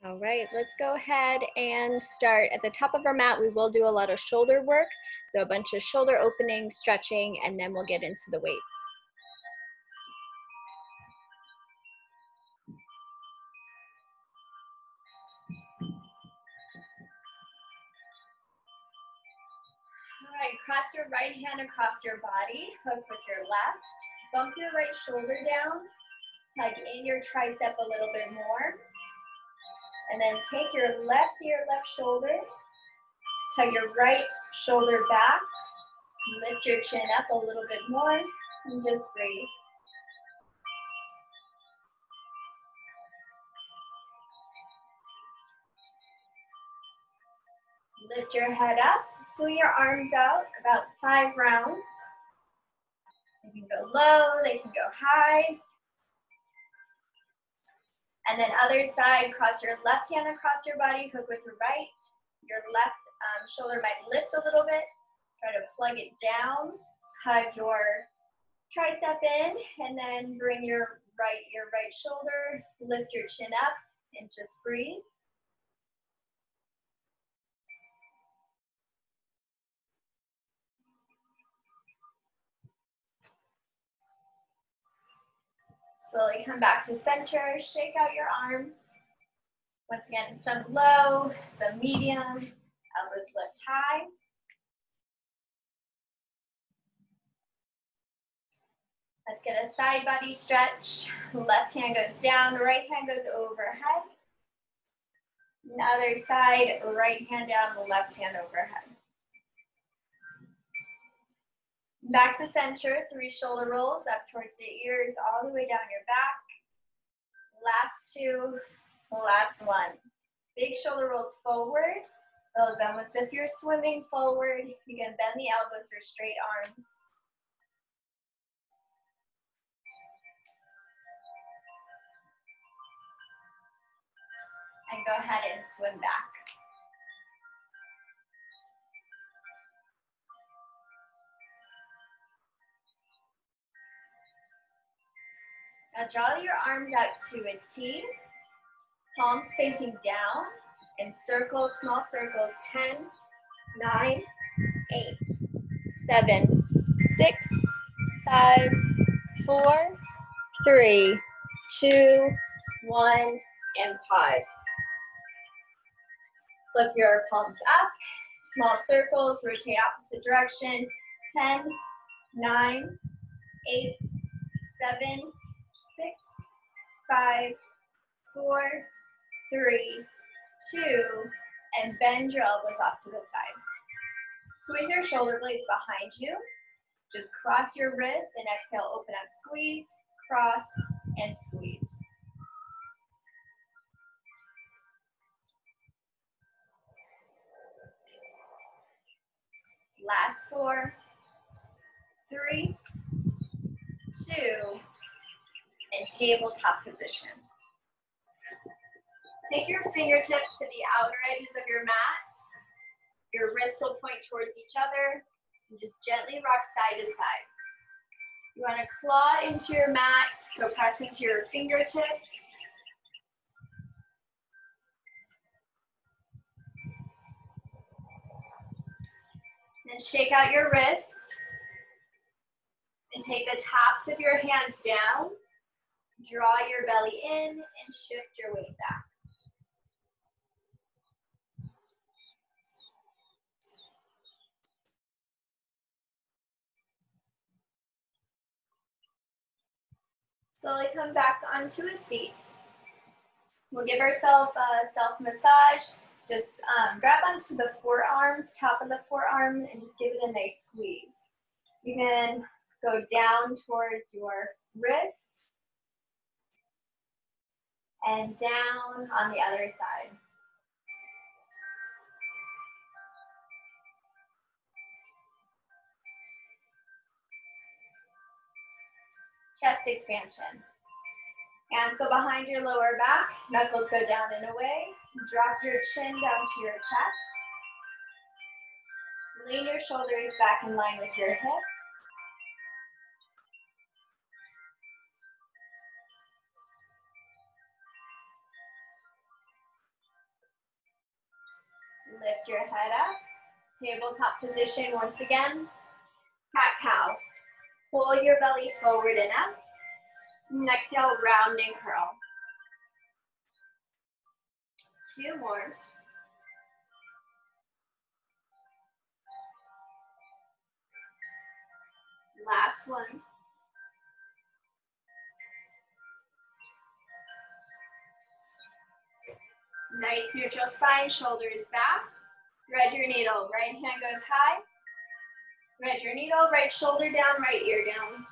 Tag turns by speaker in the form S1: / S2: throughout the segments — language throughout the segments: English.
S1: All right, let's go ahead and start. At the top of our mat, we will do a lot of shoulder work. So a bunch of shoulder opening, stretching, and then we'll get into the weights. All right, cross your right hand across your body, hook with your left, bump your right shoulder down, hug in your tricep a little bit more, and then take your left to your left shoulder, tug your right shoulder back, lift your chin up a little bit more, and just breathe. Lift your head up, swing your arms out, about 5 rounds. They can go low, they can go high. And then other side, cross your left hand across your body, hook with your right. Your left shoulder might lift a little bit. Try to plug it down, hug your tricep in, and then bring your right shoulder, lift your chin up, and just breathe. Slowly come back to center, shake out your arms. Once again, some low, some medium, elbows lift high. Let's get a side body stretch. Left hand goes down, right hand goes overhead. Another side, right hand down, left hand overhead. Back to center, 3 shoulder rolls up towards the ears, all the way down your back. Last 2, last 1. Big shoulder rolls forward. Those almost if you're swimming forward. You can bend the elbows or straight arms. And go ahead and swim back. Now draw your arms out to a T, palms facing down, and circle, small circles, 10, 9, 8, 7, 6, 5, 4, 3, 2, 1, and pause. Flip your palms up, small circles, rotate opposite direction, 10, 9, 8, 7, 6, 5, 4, 3, 2, and bend your elbows off to the side. Squeeze your shoulder blades behind you. Just cross your wrists and exhale, open up, squeeze, cross, and squeeze. Last 4, 3, 2, and tabletop position. Take your fingertips to the outer edges of your mats. Your wrists will point towards each other. And just gently rock side to side. You want to claw into your mat, so press into your fingertips. Then shake out your wrist. And take the tops of your hands down. Draw your belly in and shift your weight back. Slowly come back onto a seat. We'll give ourselves a self-massage. Just grab onto the forearms, top of the forearm, and just give it a nice squeeze. You can go down towards your wrist and down on the other side. Chest expansion. Hands go behind your lower back, knuckles go down and away. Drop your chin down to your chest. Lean your shoulders back in line with your hips. Lift your head up. Tabletop position once again. Cat-cow. Pull your belly forward and up. And exhale, round and curl. 2 more. Last one. Nice neutral spine, shoulders back. Thread your needle, right hand goes high. Thread your needle, right shoulder down, right ear down.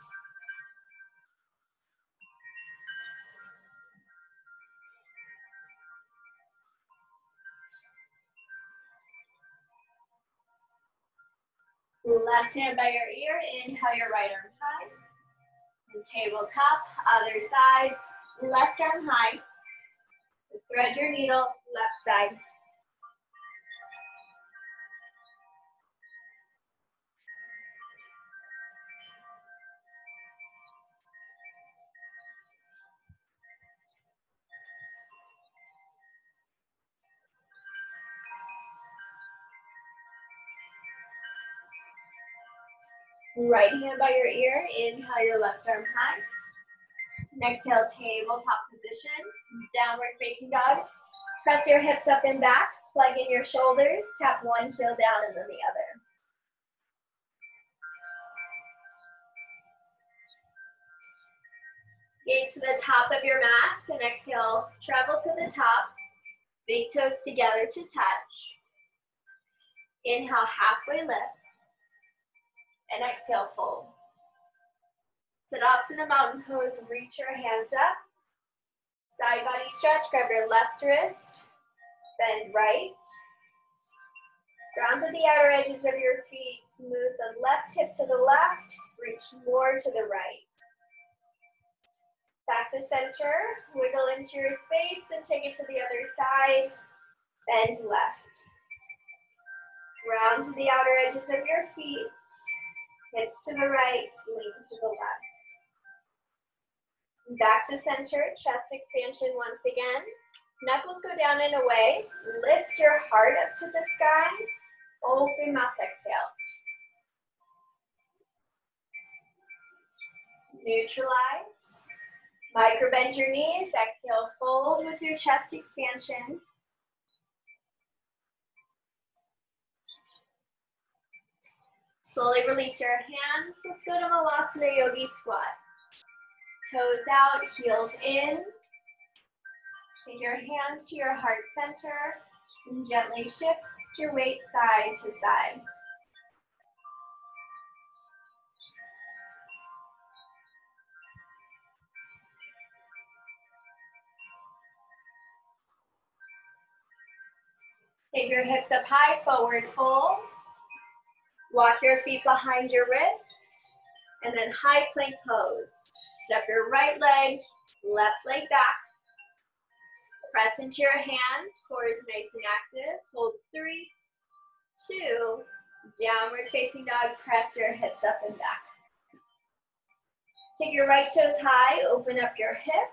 S1: Left hand by your ear, inhale your right arm high. And tabletop, other side, left arm high. Thread your needle, left side. Right hand by your ear, inhale your left arm high. And exhale, tabletop position, downward facing dog. Press your hips up and back, plug in your shoulders, tap one heel down and then the other. Gaze to the top of your mat and exhale, travel to the top, big toes together to touch. Inhale, halfway lift, and exhale, fold. Tadasana mountain pose, reach your hands up. Side body stretch, grab your left wrist, bend right. Ground to the outer edges of your feet, smooth the left hip to the left, reach more to the right. Back to center, wiggle into your space and take it to the other side, bend left. Round to the outer edges of your feet, hips to the right, lean to the left. Back to center, chest expansion once again. Knuckles go down and away. Lift your heart up to the sky. Open mouth, exhale. Neutralize. Micro bend your knees. Exhale, fold with your chest expansion. Slowly release your hands. Let's go to Malasana Yogi Squat. Toes out, heels in. Take your hands to your heart center and gently shift your weight side to side. Take your hips up high, forward fold. Walk your feet behind your wrist, and then high plank pose. Step your right leg, left leg back. Press into your hands, core is nice and active. Hold 3, 2, downward facing dog, press your hips up and back. Take your right toes high, open up your hip.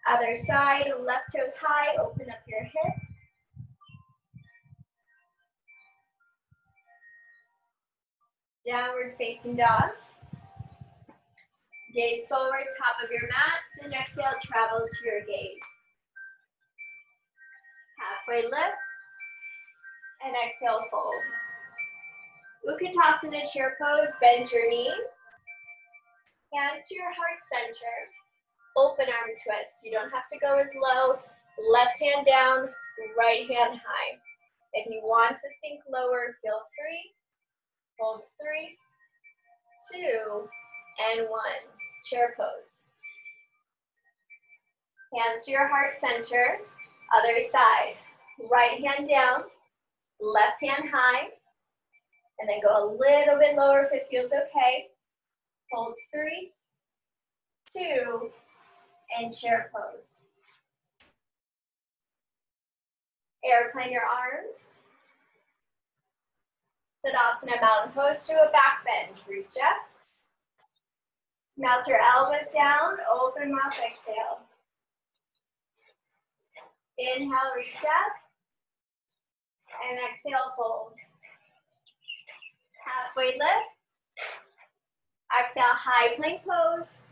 S1: Other side, left toes high, open up your hip. Downward facing dog. Gaze forward, top of your mat, and exhale, travel to your gaze. Halfway lift, and exhale, fold. Utkatasana chair pose, bend your knees. Hands to your heart center. Open arm twist. You don't have to go as low. Left hand down, right hand high. If you want to sink lower, feel free. Hold 3, 2, and 1. Chair pose. Hands to your heart center. Other side. Right hand down, left hand high. And then go a little bit lower if it feels okay. Hold 3, 2, and chair pose. Airplane your arms. Tadasana mountain pose to a back bend. Reach up. Melt your elbows down. Open mouth, exhale. Inhale, reach up. And exhale, fold. Halfway lift. Exhale, high plank pose.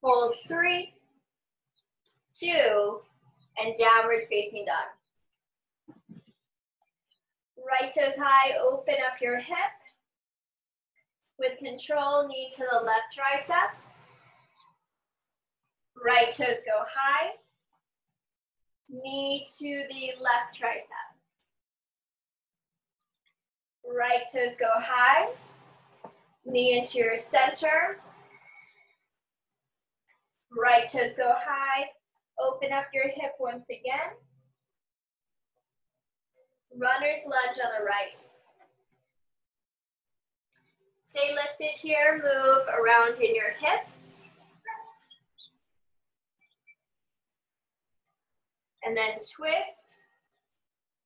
S1: Hold 3, 2, and downward facing dog. Right toes high, open up your hip. With control, knee to the left tricep. Right toes go high. Knee to the left tricep. Right toes go high. Knee into your center. Right toes go high. Open up your hip once again. Runner's lunge on the right. Stay lifted here, move around in your hips. And then twist.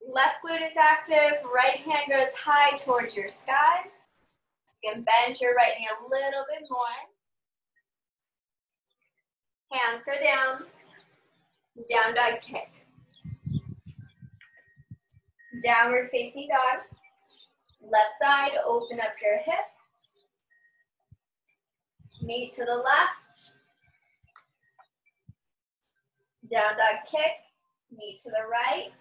S1: Left glute is active, right hand goes high towards your sky. You can bend your right knee a little bit more. Hands go down, down dog kick. Downward facing dog. Left side, open up your hip. Knee to the left. Down dog kick, knee to the right.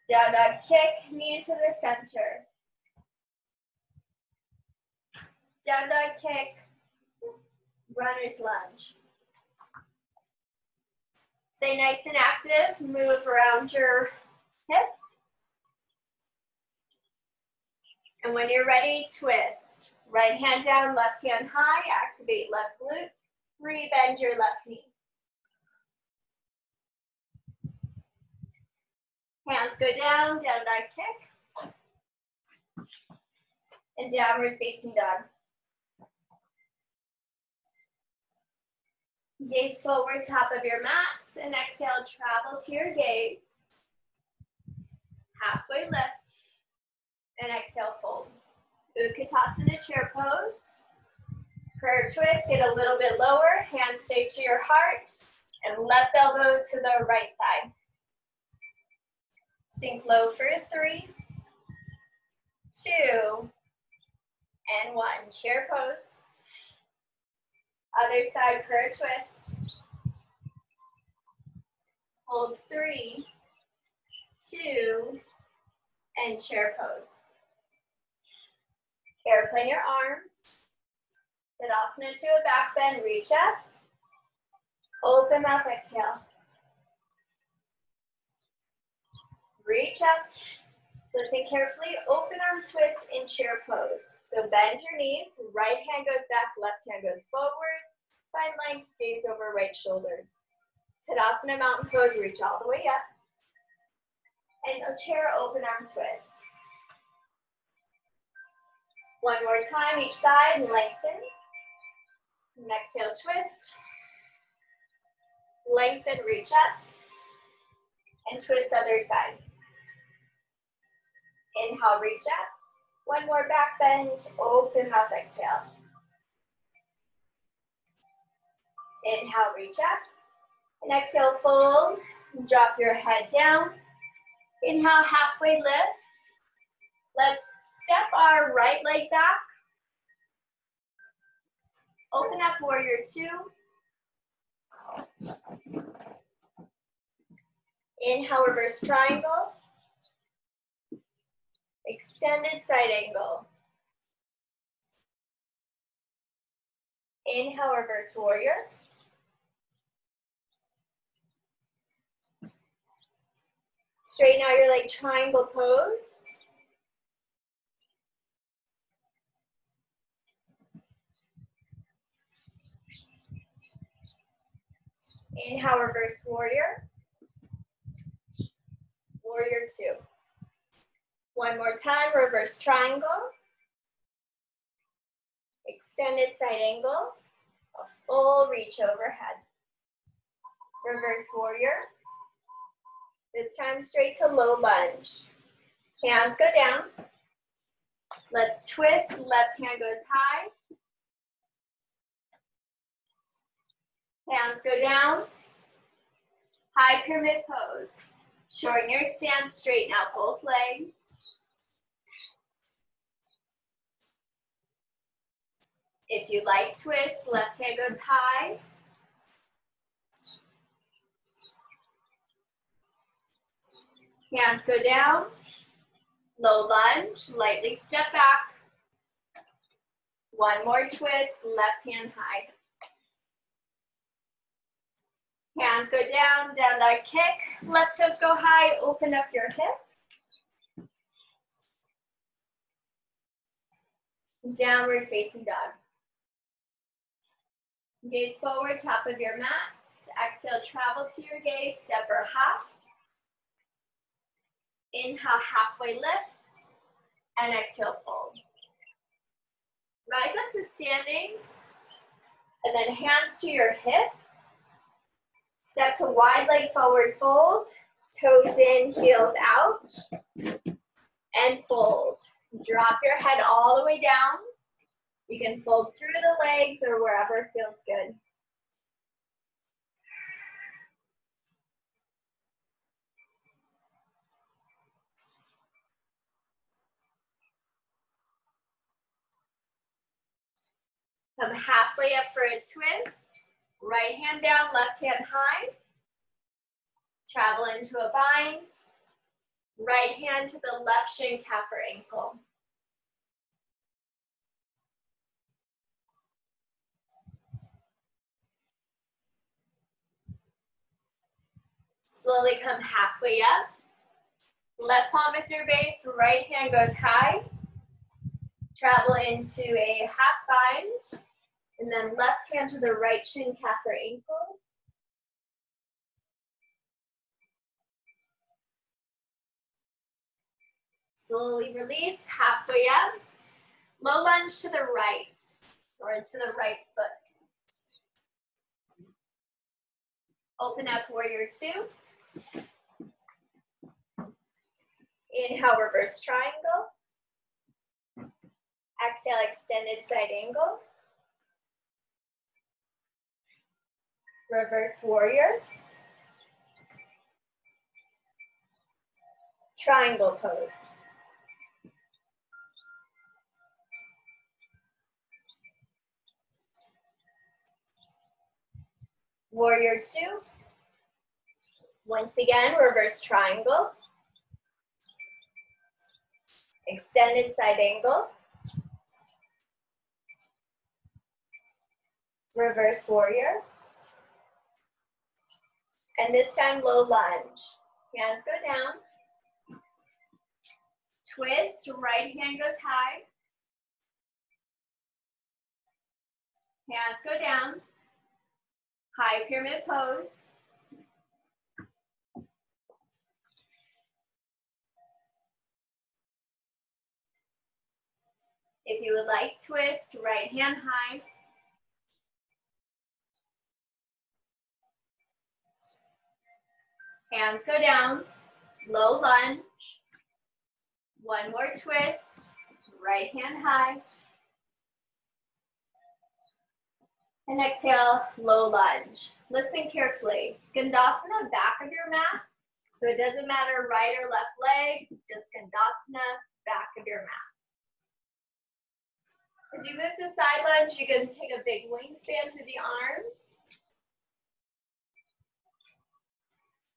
S1: Down dog kick, knee to the center. Down dog kick, runner's lunge. Stay nice and active, move around your hip. And when you're ready, twist. Right hand down, left hand high, activate left glute, re-bend your left knee. Hands go down, down dog kick. And downward facing dog. Gaze forward, top of your mats, and exhale, travel to your gaze. Halfway lift, and exhale, fold. Utkatasana chair pose. Prayer twist, get a little bit lower, hands stay to your heart, and left elbow to the right thigh. Sink low for 3, 2, and 1. Chair pose. Other side, prayer twist. Hold 3, 2, and chair pose. Airplane your arms. Tadasana to a back bend, reach up. Open mouth, exhale. Reach up. Listen carefully, open arm twist in chair pose. So bend your knees, right hand goes back, left hand goes forward. Find length, gaze over right shoulder. Tadasana mountain pose, reach all the way up. And a chair open arm twist. One more time, each side, lengthen. And exhale, twist. Lengthen, reach up. And twist other side. Inhale, reach up. One more back bend, open mouth, exhale. Inhale, reach up. And exhale, fold. Drop your head down. Inhale, halfway lift. Let's step our right leg back. Open up warrior 2. Inhale, reverse triangle. Extended side angle. Inhale, reverse warrior. Straighten out your leg, triangle pose. Inhale, reverse warrior. Warrior 2. One more time, reverse triangle. Extended side angle. A full reach overhead. Reverse warrior. This time straight to low lunge. Hands go down. Let's twist. Left hand goes high. Hands go down. High pyramid pose. Shorten your stance, straighten out both legs. If you like twist, left hand goes high. Hands go down. Low lunge, lightly step back. One more twist, left hand high. Hands go down, down dog kick. Left toes go high, open up your hip. Downward facing dog. Gaze forward, top of your mat. Exhale, travel to your gaze, step or hop. Inhale, halfway lift. And exhale, fold. Rise up to standing. And then hands to your hips. Step to wide leg forward fold. Toes in, heels out. And fold. Drop your head all the way down. You can fold through the legs or wherever feels good. Come halfway up for a twist. Right hand down, left hand high. Travel into a bind. Right hand to the left shin, calf, or ankle. Slowly come halfway up. Left palm is your base, right hand goes high. Travel into a half bind. And then left hand to the right shin, calf, or ankle. Slowly release, halfway up. Low lunge to the right, or to the right foot. Open up, warrior two. Inhale, reverse triangle. Exhale, extended side angle. Reverse warrior. Triangle pose. Warrior two. Once again, reverse triangle. Extended side angle. Reverse warrior. And this time, low lunge. Hands go down. Twist, right hand goes high. Hands go down. High pyramid pose. If you would like, twist, right hand high. Hands go down, low lunge. One more twist, right hand high. And exhale, low lunge. Listen carefully. Skandasana, back of your mat. So it doesn't matter right or left leg, just Skandasana, back of your mat. As you move to side lunge, you can take a big wingspan through the arms.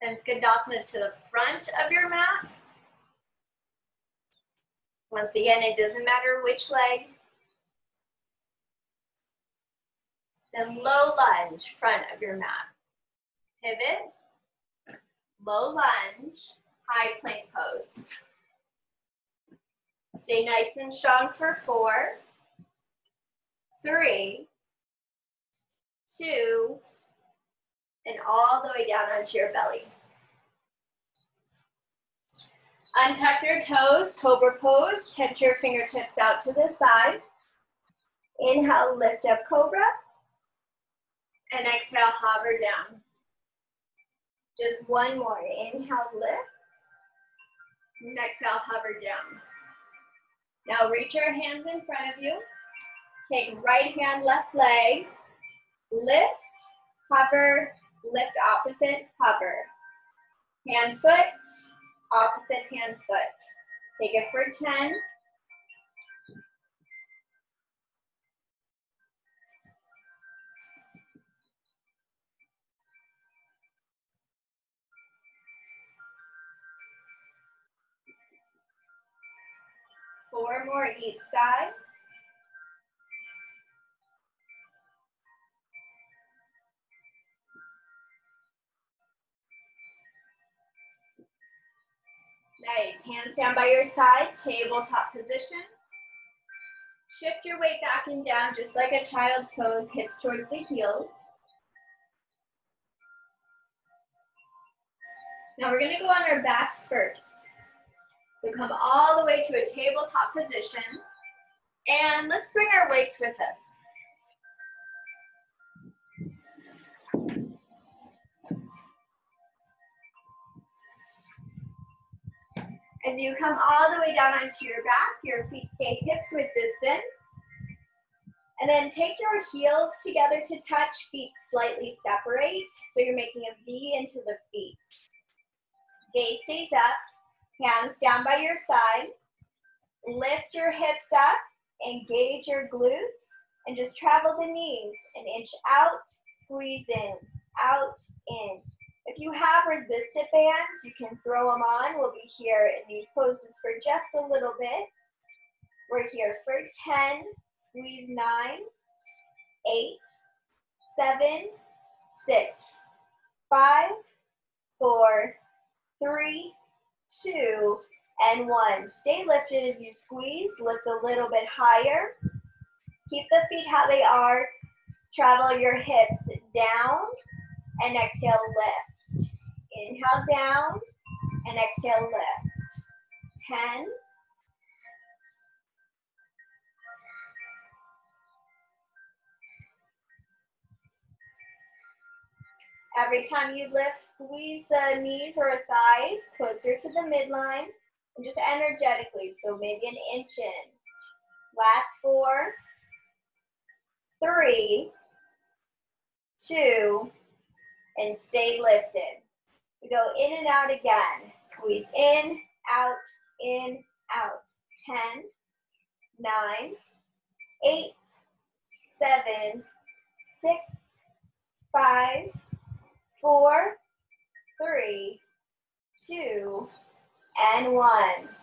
S1: Then Skandasana to the front of your mat. Once again, it doesn't matter which leg. Then low lunge, front of your mat. Pivot, low lunge, high plank pose. Stay nice and strong for 4, 3, 2, and all the way down onto your belly. Untuck your toes, cobra pose. Touch your fingertips out to the side. Inhale, lift up cobra. And exhale, hover down. Just one more. Inhale, lift. And exhale, hover down. Now reach your hands in front of you. Take right hand, left leg. Lift. hover, lift opposite, hover. Hand, foot, opposite hand, foot. Take it for 10. Four more each side. Nice. Hands down by your side, tabletop position. Shift your weight back and down just like a child's pose, hips towards the heels. Now we're going to go on our backs first. So come all the way to a tabletop position. And let's bring our weights with us. As you come all the way down onto your back, your feet stay hips width distance. And then take your heels together to touch, feet slightly separate. So you're making a V into the feet. Gaze stays up, hands down by your side. Lift your hips up, engage your glutes, and just travel the knees an inch out, squeeze in, out, in. If you have resistant bands, you can throw them on. We'll be here in these poses for just a little bit. We're here for 10, squeeze 9, 8, 7, 6, 5, 4, 3, 2, and 1. Stay lifted as you squeeze. Lift a little bit higher. Keep the feet how they are. Travel your hips down and exhale, lift. Inhale down and exhale, lift. 10. Every time you lift, squeeze the knees or thighs closer to the midline and just energetically, so maybe an inch in. Last 4, 3, 2, and stay lifted. We go in and out again. Squeeze in, out, 10, 9, 8, 7, 6, 5, 4, 3, 2, and 1.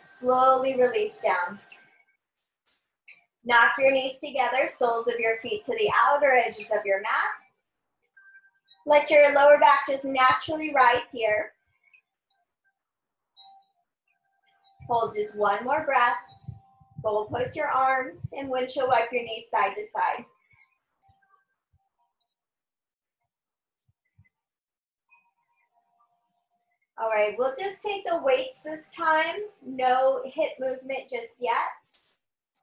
S1: Slowly release down. Knock your knees together, soles of your feet to the outer edges of your mat. Let your lower back just naturally rise here. Hold just one more breath. Goal post your arms and windshield wipe your knees side to side. All right, we'll just take the weights this time. No hip movement just yet.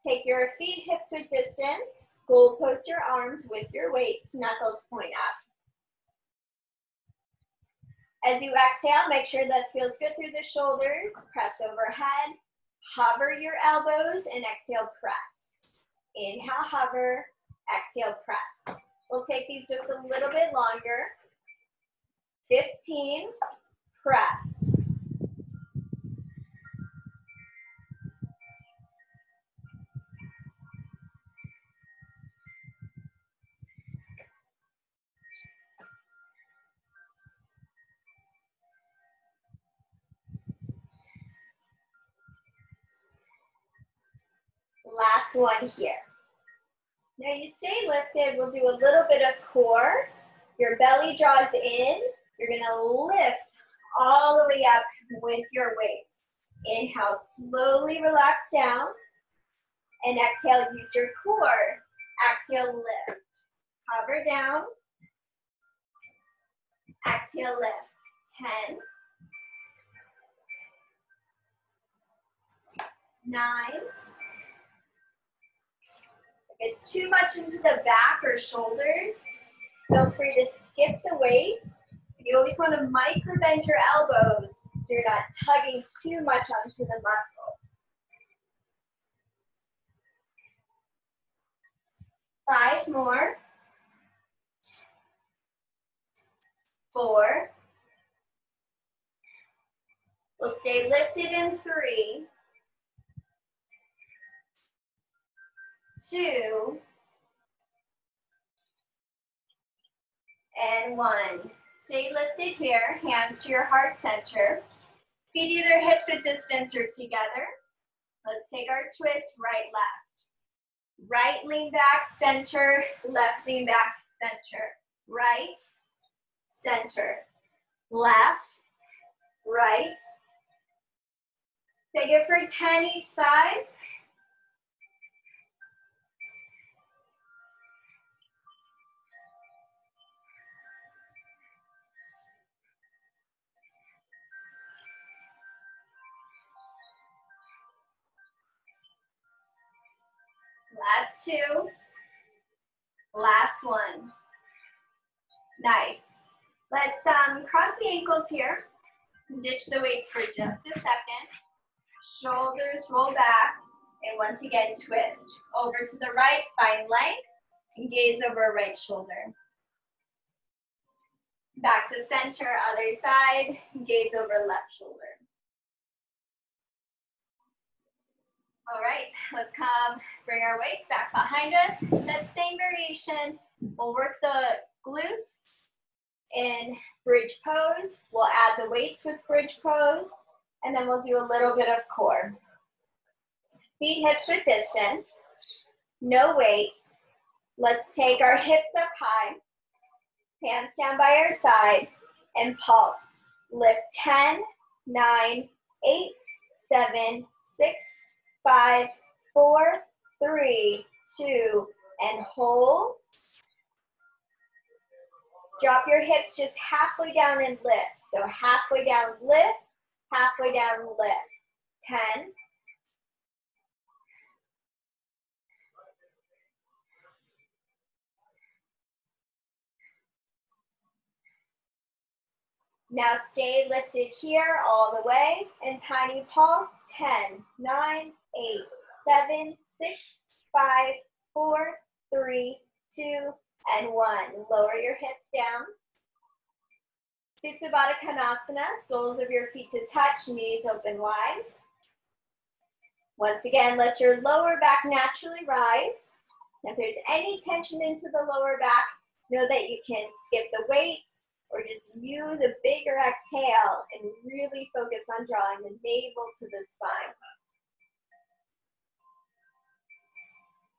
S1: Take your feet hips width distance. Goal post your arms with your weights, knuckles point up. As you exhale, make sure that feels good through the shoulders. Press overhead. Hover your elbows and exhale, press. Inhale, hover. Exhale, press. We'll take these just a little bit longer. 15. Press. Last one here. Now you stay lifted. We'll do a little bit of core. Your belly draws in. You're gonna lift all the way up with your weights. Inhale, slowly relax down. And exhale, use your core. Exhale, lift. Hover down. Exhale, lift. 10. 9. If it's too much into the back or shoulders, feel free to skip the weights. You always want to micro bend your elbows so you're not tugging too much onto the muscle. 5 more. 4. We'll stay lifted in 3, 2, and 1. Stay lifted here, hands to your heart center. Feet either hips width distance or together. Let's take our twist, right, left. Right, lean back, center, left, lean back, center. Right, center, left, right. Take it for 10 each side. Last 2. Last 1. Nice. Let's cross the ankles here. Ditch the weights for just a second. Shoulders roll back. And once again, twist. Over to the right, find length. And gaze over right shoulder. Back to center, other side. Gaze over left shoulder. All right, let's come bring our weights back behind us. That same variation, we'll work the glutes in bridge pose. We'll add the weights with bridge pose, and then we'll do a little bit of core. Feet hips width distance, no weights. Let's take our hips up high, hands down by our side, and pulse. Lift 10, 9, 8, 7, 6, 5, 4, 3, 2, and hold. Drop your hips just halfway down and lift. So halfway down, lift, halfway down, lift. 10. Now stay lifted here all the way, and tiny pulse. 10, 9, 8, 7, 6, 5, 4, 3, 2, and 1. Lower your hips down. Supta Baddha Konasana, soles of your feet to touch, knees open wide. Once again, let your lower back naturally rise. If there's any tension into the lower back, know that you can skip the weights or just use a bigger exhale and really focus on drawing the navel to the spine.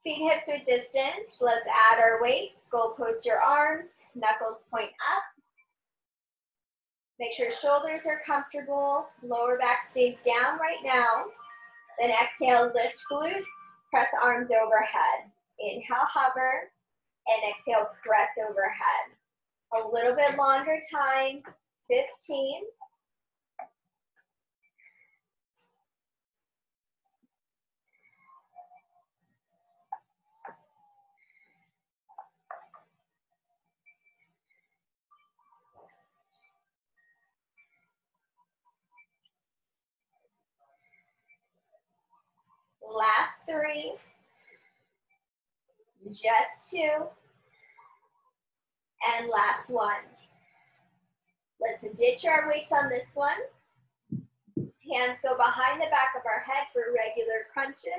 S1: Feet hips width distance. Let's add our weights. Goal post your arms, knuckles point up. Make sure shoulders are comfortable, lower back stays down right now. Then exhale, lift glutes, press arms overhead. Inhale, hover, and exhale, press overhead. A little bit longer time, 15. Last 3, just 2, and last 1. Let's ditch our weights on this one. Hands go behind the back of our head for regular crunches.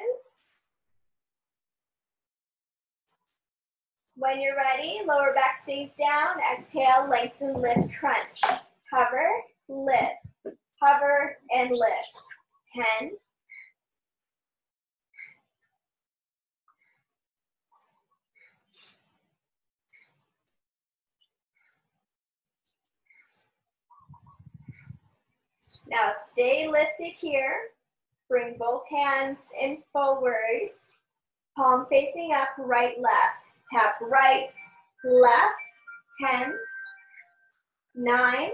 S1: When you're ready, lower back stays down. Exhale, lengthen, lift, crunch. Hover, lift, hover, and lift. 10. Now stay lifted here. Bring both hands in forward. Palm facing up, right, left. Tap right, left. 10, 9, 8.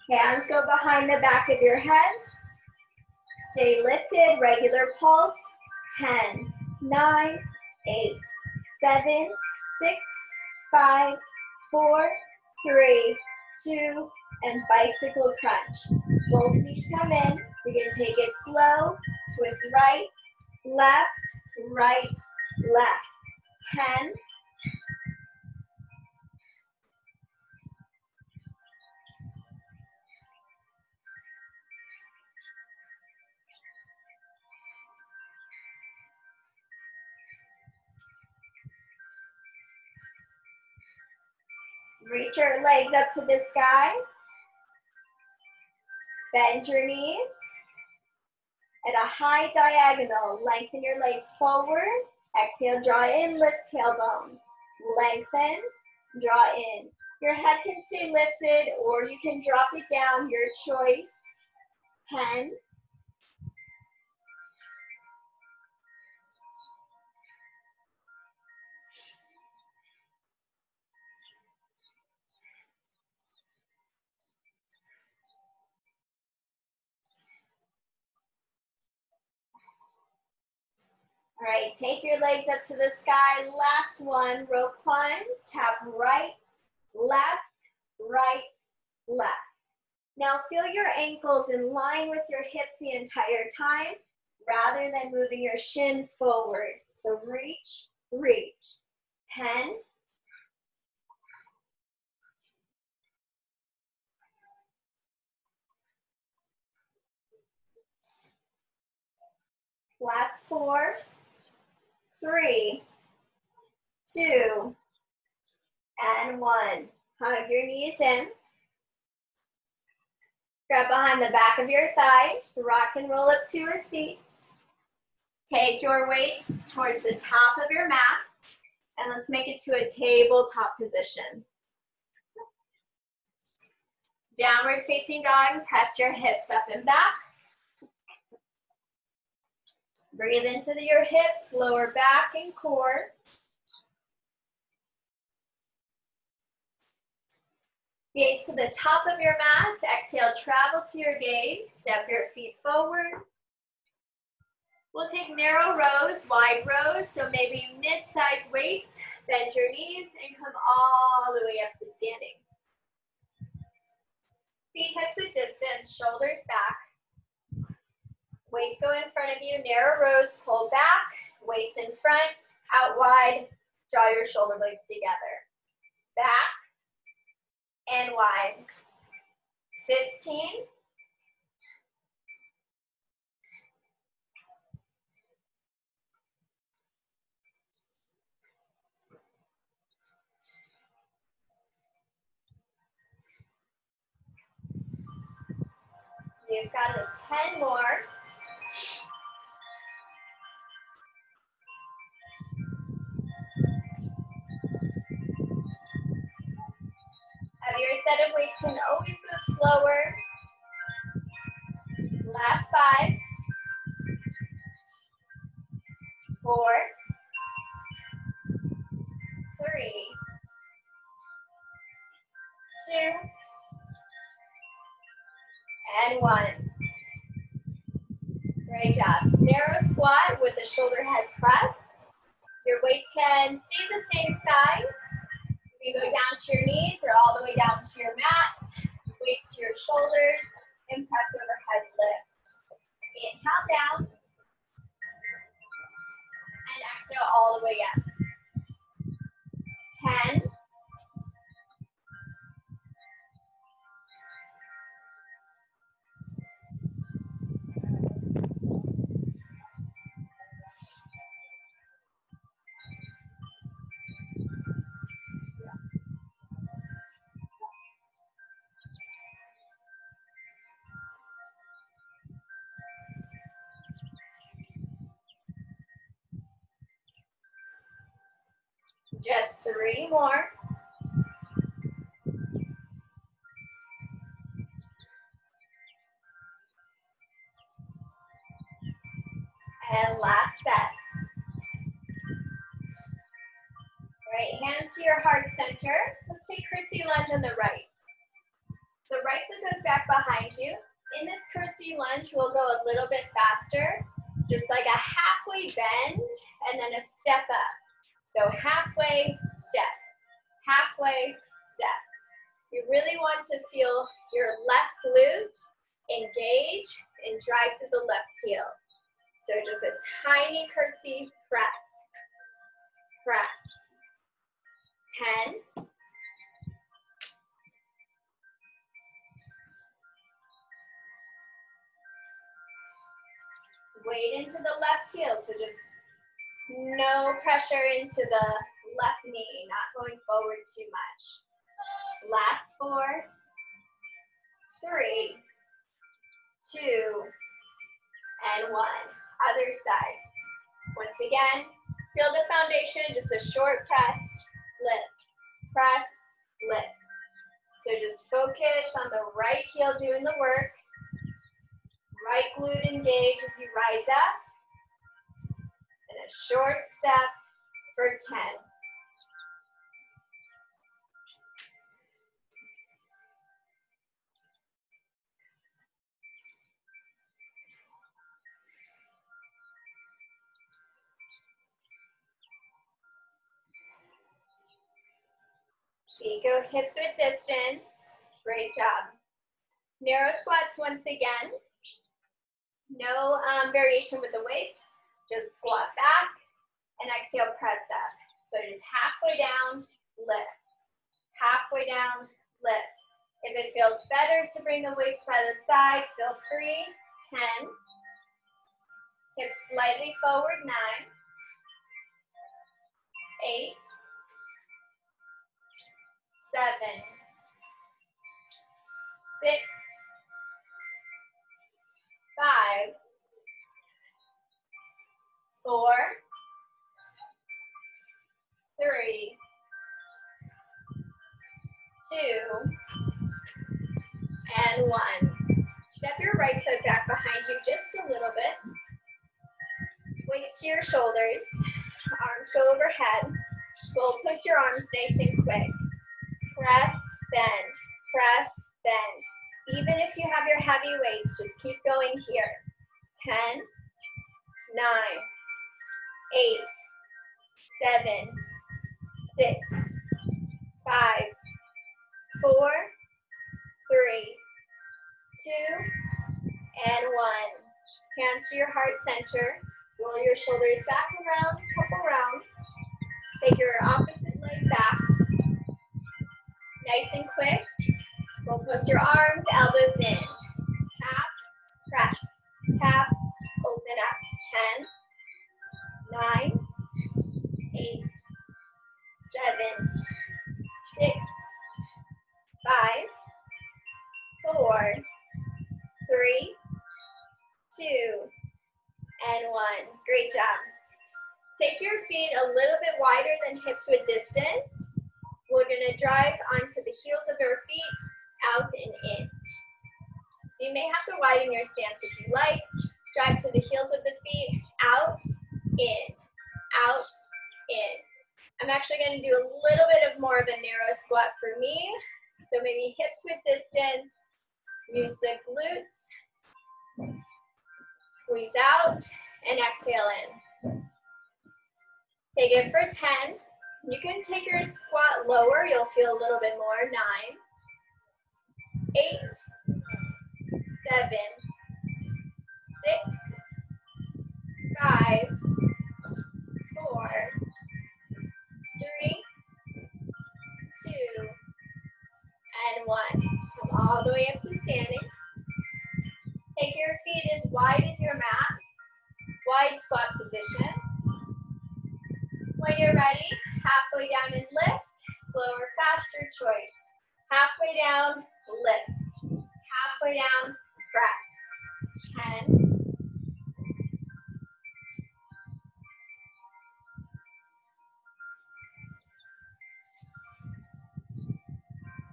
S1: Hands go behind the back of your head. Stay lifted, regular pulse. 10, 9, 8, 7, 6, 5, 4, 3, 2, and bicycle crunch. Both knees come in. You can take it slow. Twist right, left, right, left. 10. Reach your legs up to the sky. Bend your knees. At a high diagonal, lengthen your legs forward. Exhale, draw in, lift tailbone. Lengthen, draw in. Your head can stay lifted or you can drop it down, your choice. 10. All right, take your legs up to the sky. Last one, rope climbs. Tap right, left, right, left. Now feel your ankles in line with your hips the entire time, rather than moving your shins forward. So reach, reach. 10. Last 4, 3, 2, and 1. Hug your knees in. Grab behind the back of your thighs. Rock and roll up to a seat. Take your weights towards the top of your mat. And let's make it to a tabletop position. Downward facing dog. Press your hips up and back. Breathe into your hips, lower back and core. Gaze to the top of your mat. Exhale, travel to your gaze. Step your feet forward. We'll take narrow rows, wide rows, so maybe mid-sized weights. Bend your knees and come all the way up to standing. Feet hips width distance, shoulders back. Weights go in front of you, narrow rows, pull back. Weights in front, out wide, draw your shoulder blades together. Back and wide. 15. You've got a 10 more. Your set of weights can always go slower. Last 5, 4, 3, 2, and 1. Great job. Narrow squat with the shoulder head press. Your weights can stay the same size. You can go down to your knees or all the way down to your mat. Weights to your shoulders and press overhead lift. Inhale down. And exhale all the way up. 10. Just 3 more. And last set. Right hand to your heart center. Let's take curtsy lunge on the right. So right foot goes back behind you. In this curtsy lunge, we'll go a little bit faster, just like a halfway bend and then a step up. So halfway, step, halfway, step. You really want to feel your left glute engage and drive through the left heel. So just a tiny curtsy press. Press. 10. Weight into the left heel, so just no pressure into the left knee, not going forward too much. Last 4, 3, 2, and 1. Other side. Once again, feel the foundation, just a short press, lift, press, lift. So just focus on the right heel doing the work. Right glute engage as you rise up. And a short step for 10. Feet go hips with distance. Great job. Narrow squats once again. No variation with the weights. Just squat back and exhale, press up. So just halfway down, lift. Halfway down, lift. If it feels better to bring the weights by the side, feel free. 10. Hips slightly forward, 9. 8. 7. 6. 5. 4. 3. 2. And 1. Step your right foot back behind you just a little bit. Weights to your shoulders. Arms go overhead. Goal push your arms nice and quick. Press, bend. Press, bend. Even if you have your heavy weights, just keep going here. 10, 9, 8, 7, 6, 5, 4, 3, 2, and 1. Hands to your heart center. Roll your shoulders back around, couple rounds. Take your opposite leg back. Nice and quick. Go post your arms, elbows in. Tap, press, tap, open up. 10, 9, 8, 7, 6, 5, 4, 3, 2, and 1. Great job. Take your feet a little bit wider than hips with distance. We're going to drive onto the heels of your feet, out and in. So you may have to widen your stance if you like. Drive to the heels of the feet, out, in, out, in. I'm actually going to do a little bit of more of a narrow squat for me. So maybe hips with distance. Use the glutes. Squeeze out and exhale in. Take it for 10. You can take your squat lower. You'll feel a little bit more. 9, 8, 7, 6, 5, 4, 3, 2, and 1. Come all the way up to standing. Take your feet as wide as your mat. Wide squat position. When you're ready, halfway down and lift. Slower, faster choice. Halfway down, lift. Halfway down, press. 10.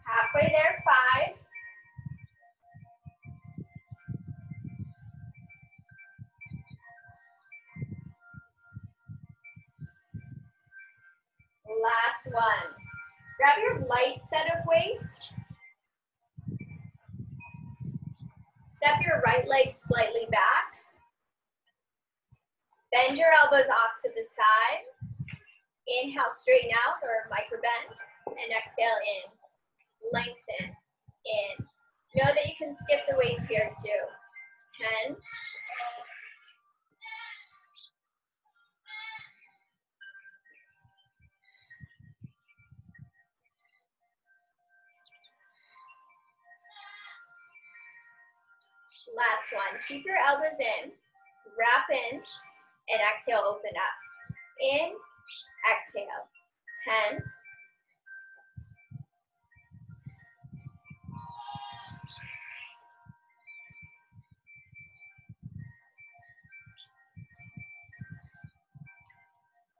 S1: Halfway there, 5. Last one. Grab your light set of weights. Step your right leg slightly back. Bend your elbows off to the side. Inhale, straighten out or micro bend. And exhale in. lengthen, in. Know that you can skip the weights here too. 10. Last one. Keep your elbows in, wrap in, and exhale, open up. In, exhale. 10.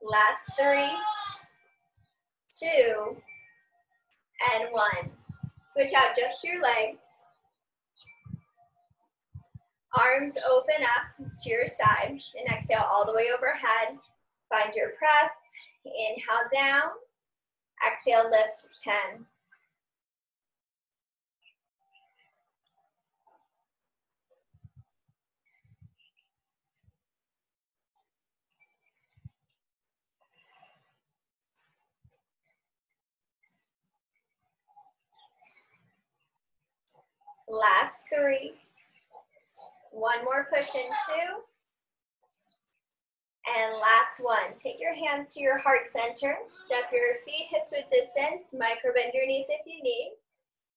S1: Last 3, 2, and 1. Switch out just your legs. Arms open up to your side and exhale all the way overhead. Find your press. Inhale down. Exhale, lift 10. Last 3. One more push in 2. And last 1. Take your hands to your heart center. Step your feet hips width distance. Micro bend your knees if you need.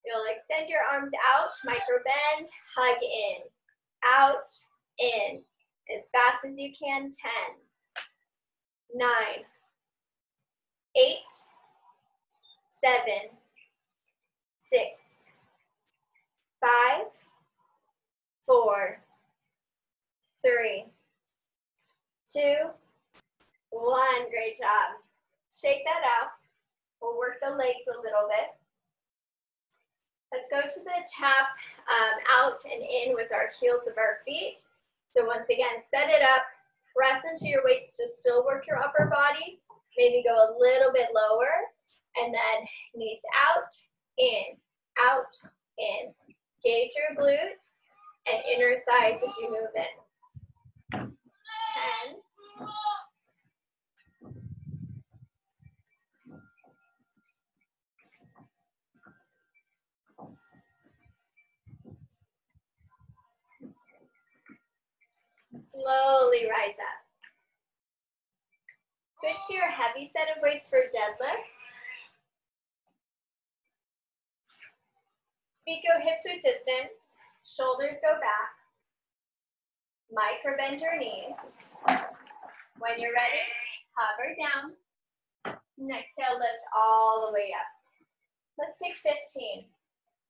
S1: You'll extend your arms out. Micro bend. Hug in. Out. In. As fast as you can. 10. 9. 8. 7. 6. 5. 4. 3. 2, 1, great job. Shake that out. We'll work the legs a little bit. Let's go to the tap out and in with our heels of our feet. So once again, set it up, press into your weights to still work your upper body. Maybe go a little bit lower, and then knees out, in, Gauge your glutes and inner thighs as you move in. 10. Slowly rise up. Switch to your heavy set of weights for deadlifts. Feet go hips width distance. Shoulders go back. Micro bend your knees. When you're ready, hover down. And exhale, lift all the way up. Let's take 15.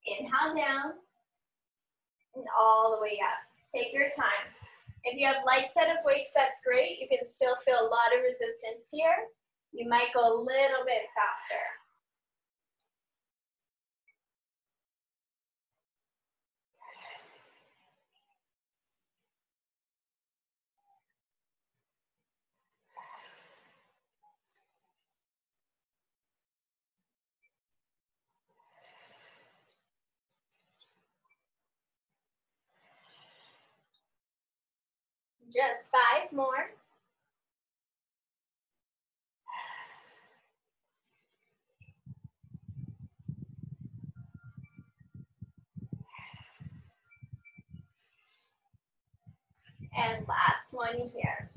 S1: Inhale down. And all the way up. Take your time. If you have light set of weights, that's great. You can still feel a lot of resistance here. You might go a little bit faster. Just 5 more. And last one here.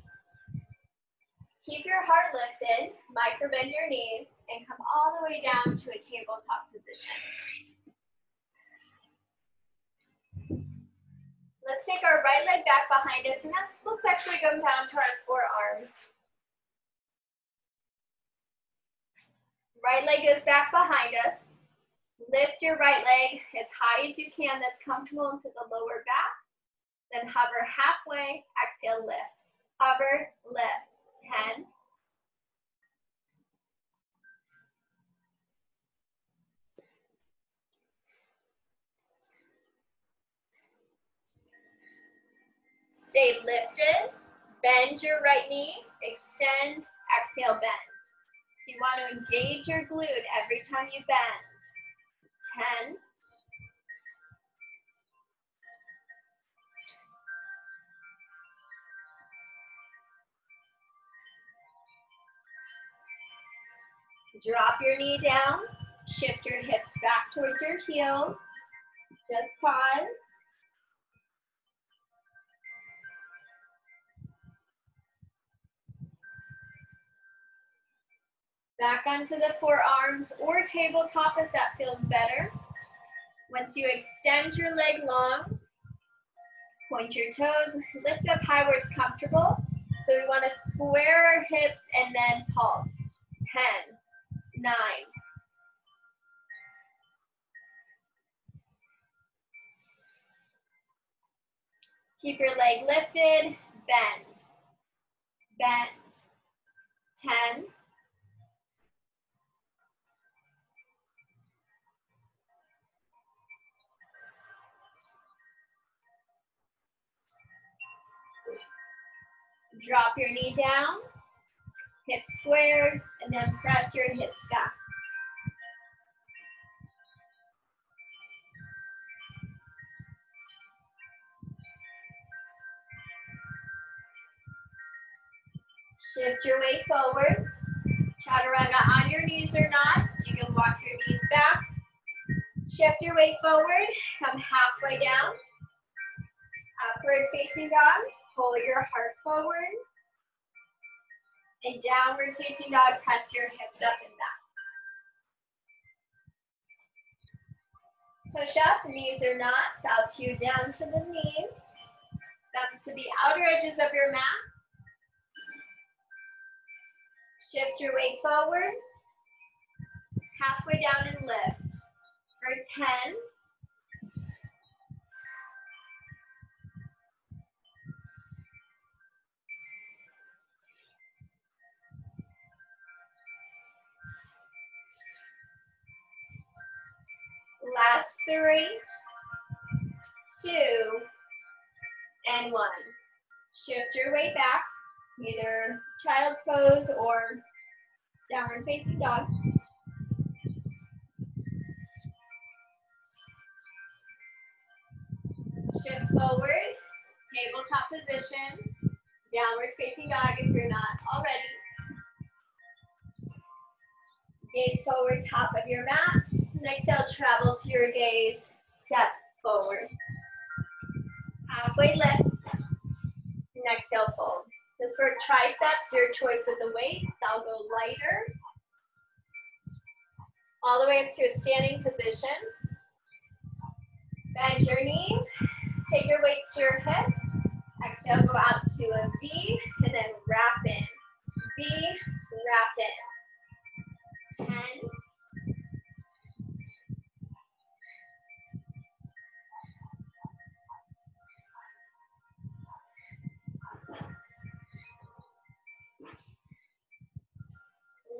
S1: Keep your heart lifted, micro bend your knees, and come all the way down to a tabletop position. Let's take our right leg back behind us, and that looks actually go down to our forearms. Right leg goes back behind us. Lift your right leg as high as you can that's comfortable into the lower back. Then hover halfway, exhale, lift. Hover, lift. 10. Stay lifted. Bend your right knee. Extend, exhale, bend. So you want to engage your glute every time you bend. 10. Drop your knee down, Shift your hips back towards your heels. Just pause. Back onto the forearms or tabletop if that feels better. Once you extend your leg long, point your toes, lift up high where it's comfortable. So we want to square our hips and then pulse. 10, 9. Keep your leg lifted, bend, bend. 10. Drop your knee down, hips squared, and then press your hips back. Shift your weight forward. Chaturanga on your knees or not, so you can walk your knees back. Shift your weight forward, come halfway down. Upward facing dog, pull your heart forward. And downward facing dog, press your hips up and back. Push up, knees or not, I'll cue down to the knees. Thumbs to the outer edges of your mat. Shift your weight forward. Halfway down and lift. For 10. Last 3, 2, and 1. Shift your weight back, either child pose or downward facing dog. Shift forward, tabletop position, downward facing dog if you're not already. Gaze forward, top of your mat. And exhale, travel to your gaze, step forward. Halfway lift. And exhale, fold. This work triceps, your choice with the weights. I'll go lighter. All the way up to a standing position. Bend your knees. Take your weights to your hips. Exhale, go out to a V, and then wrap in. V, wrap in. 10.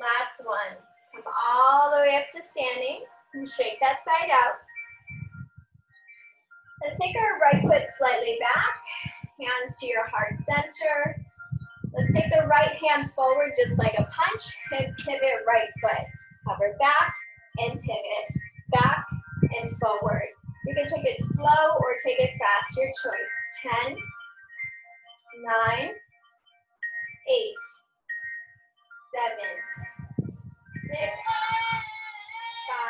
S1: Last one. Come all the way up to standing and shake that side out. Let's take our right foot slightly back, hands to your heart center. Let's take the right hand forward just like a punch, and pivot right foot. Hover back and pivot, back and forward. You can take it slow or take it fast, your choice. 10, 9, 8, 7, 6,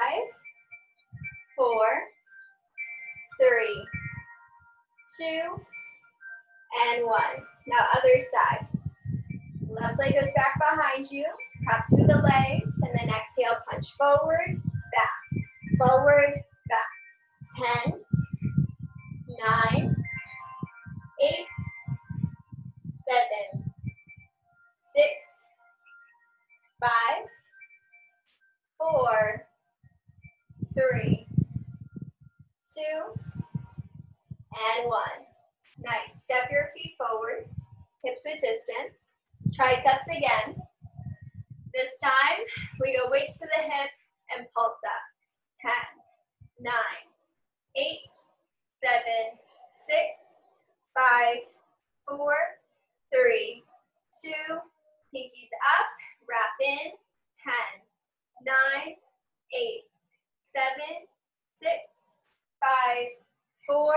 S1: 5, 4, 3, 2, and 1. Now other side. Left leg goes back behind you. Prop through the legs, and then exhale, punch forward, back, forward, back. 10, 9, 8, 7, 6, 5, 4, 3, 2, and 1. Nice. Step your feet forward, hips with distance, triceps again. This time, we go weights to the hips and pulse up. 10, 9, 8, 7, 6, 5, 4, 3, 2, pinkies up, wrap in. 10, 9, 8, 7, 6, 5, 4,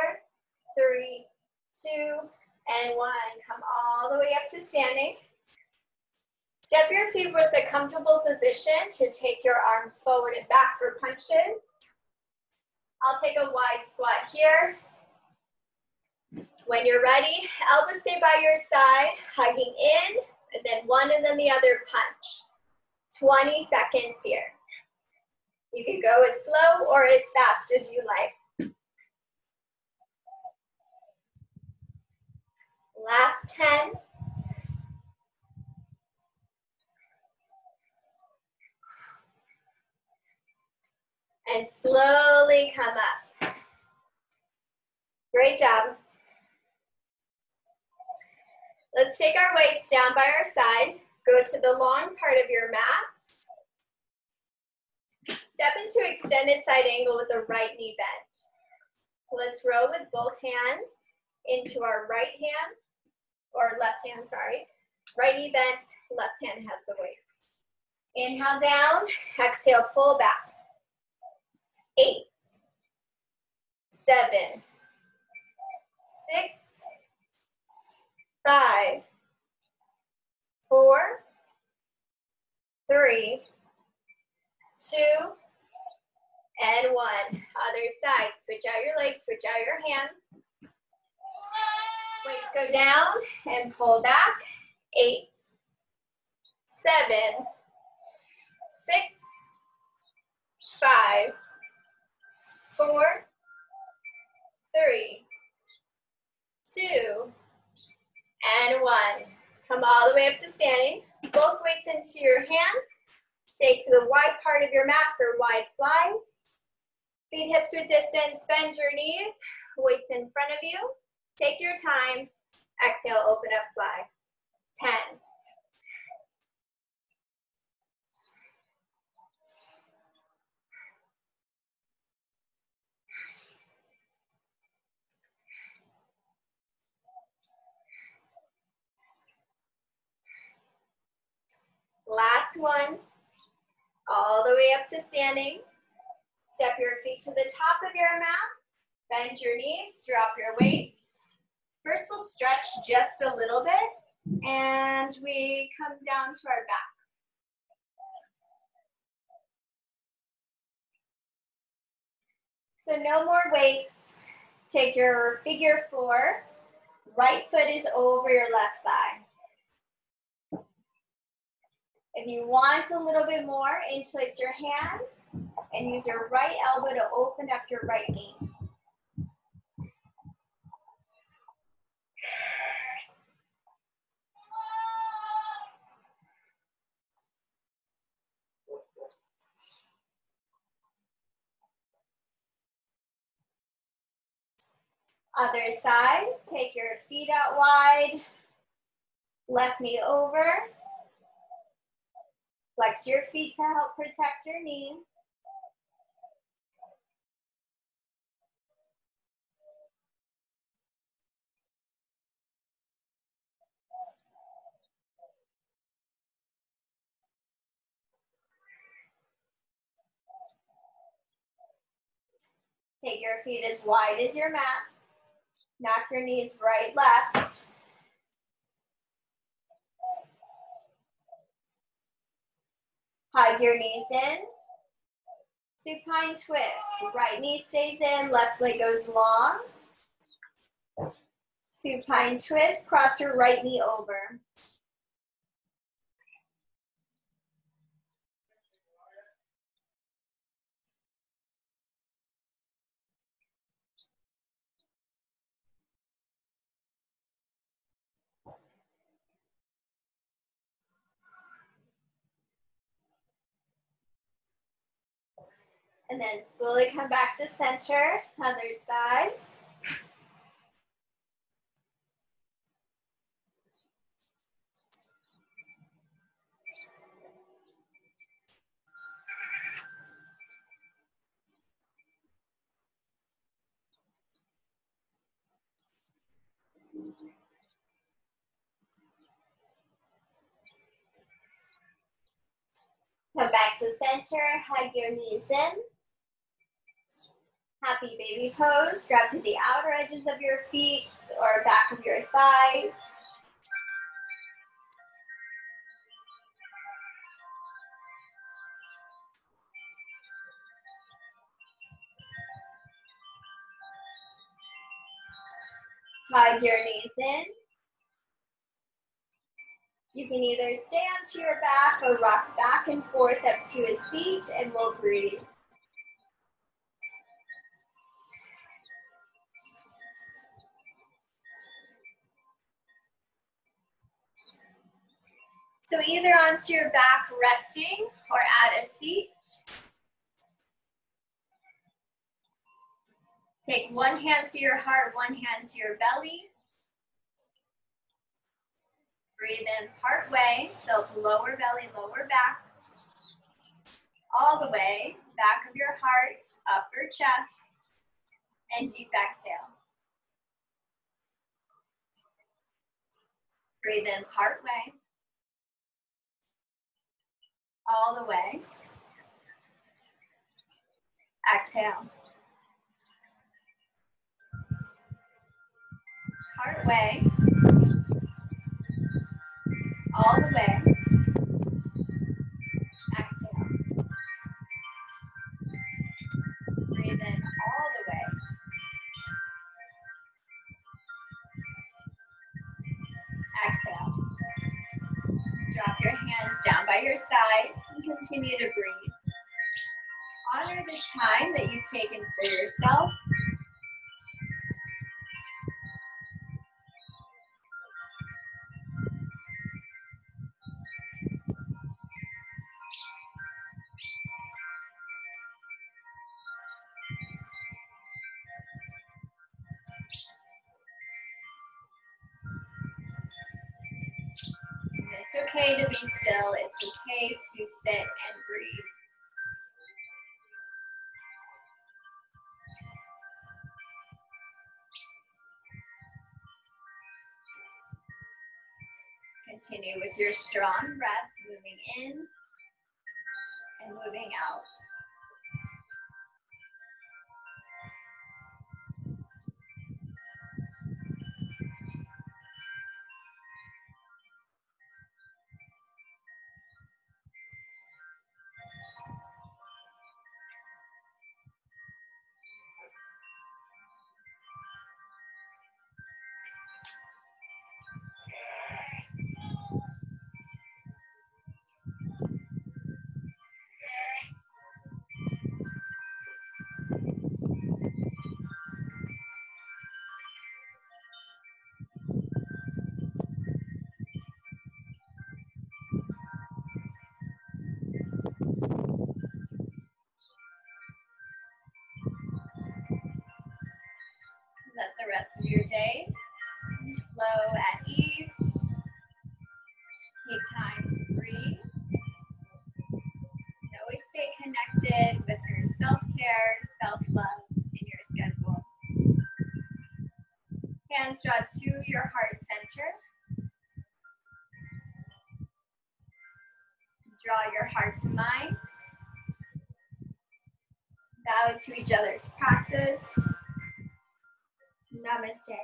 S1: 3, 2, and 1. Come all the way up to standing. Step your feet with a comfortable position to take your arms forward and back for punches. I'll take a wide squat here. When you're ready, elbows stay by your side, hugging in, and then one and then the other punch. 20 seconds here. You can go as slow or as fast as you like. Last 10. And slowly come up. Great job. Let's take our weights down by our side. Go to the long part of your mat. Step into extended side angle with the right knee bent. Let's row with both hands into our right hand, or left hand, sorry. Right knee bent, left hand has the weights. Inhale down, exhale, pull back. 8, 7, 6, 5, 4, 3, 2, and 1. Other side. Switch out your legs, switch out your hands. Weights go down and pull back. 8, 7, 6, 5, 4, 3, 2, and 1. Come all the way up to standing. Both weights into your hand. Stay to the wide part of your mat for wide flies. Feet hips width distance, bend your knees. Weights in front of you. Take your time. Exhale, open up, fly. 10. Last one. All the way up to standing. Step your feet to the top of your mat. Bend your knees, drop your weights. First we'll stretch just a little bit and we come down to our back. So no more weights. Take your figure 4. Right foot is over your left thigh. If you want a little bit more, interlace your hands and use your right elbow to open up your right knee. Other side, take your feet out wide, left knee over. Flex your feet to help protect your knee. Take your feet as wide as your mat. Knock your knees right, left. Hug your knees in. Supine twist. Right knee stays in, left leg goes long. Supine twist, cross your right knee over. And then slowly come back to center, other side. Come back to center, hug your knees in. Happy baby pose, grab to the outer edges of your feet or back of your thighs. Hug your knees in. You can either stay onto your back or rock back and forth up to a seat, and we'll breathe. So either onto your back resting or at a seat. Take one hand to your heart, one hand to your belly. Breathe in part way, build lower belly, lower back. All the way, back of your heart, upper chest, and deep exhale. Breathe in part way. All the way. Exhale. Part way. All the way. Exhale. Breathe in all the way. Exhale. Drop your hands down by your side and continue to breathe. Honor this time that you've taken for yourself. It's okay to be still. It's okay to sit and breathe. Continue with your strong breath, moving in and moving out. Let the rest of your day flow at ease. Take time to breathe. And always stay connected with your self-care, self-love in your schedule. Hands draw to your heart center. Draw your heart to mind. Bow to each other's practice. Namaste.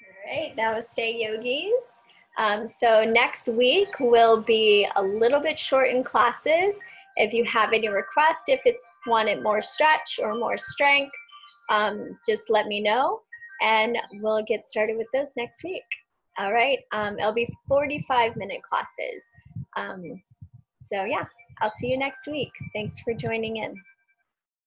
S1: All right, namaste, yogis. So next week will be a little bit short in classes. If you have any requests, if it's wanted more stretch or more strength, just let me know and we'll get started with those next week. All right, it'll be 45-minute classes. So yeah, I'll see you next week. Thanks for joining in.